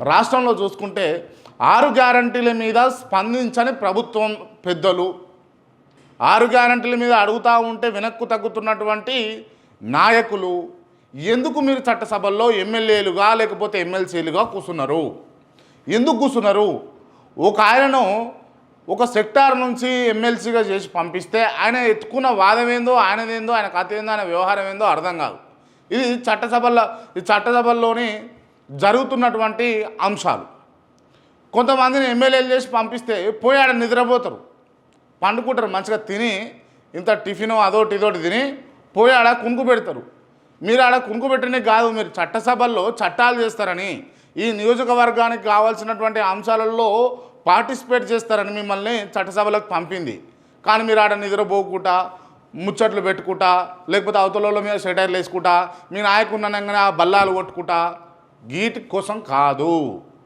రాష్ట్రంలో చూసుకుంటే 6 గ్యారంటీల మీద స్పందించని ప్రభుత్వం పెద్దలు, 6 గ్యారంటీల మీద అడుగుతూ ఉంటే వెనక్కు తగ్గుతున్నటువంటి నాయకులు ఎందుకు మీరు చట్టసభల్లో ఎమ్మెల్యేలుగా లేకపోతే ఎమ్మెల్సీలుగా కూర్చున్నారు? ఎందుకు కూర్చున్నారు? ఒక ఆయనను ఒక సెక్టార్ నుంచి ఎమ్మెల్సీగా చేసి పంపిస్తే ఆయన ఎత్తుకున్న వాదం ఏందో, ఆయనదేందో, ఆయన కథ ఏందో, ఆయన వ్యవహారం ఏందో అర్థం కాదు. ఇది చట్టసభల్లోని జరుగుతున్నటువంటి అంశాలు. కొంతమందిని ఎమ్మెల్యేలు చేసి పంపిస్తే పోయి ఆడ నిద్రపోతారు, పండుకుంటారు, మంచిగా తిని ఇంత టిఫిను అదోటి ఇదోటి తిని పోయి ఆడ కుంకు పెడతారు. మీరు ఆడ కుంకు పెట్టనే కాదు, మీరు చట్టసభల్లో చట్టాలు చేస్తారని, ఈ నియోజకవర్గానికి కావాల్సినటువంటి అంశాలలో పార్టిసిపేట్ చేస్తారని మిమ్మల్ని చట్టసభలకు పంపింది. కానీ మీరు ఆడ నిద్రపోకుండా ముచ్చట్లు పెట్టుకుంటా, లేకపోతే అవతల మీద సెటైర్లు వేసుకుంటా, మీ నాయకుడు అనగానే ఆ బల్లాలు కొట్టుకుంటా, వీటి కోసం కాదు.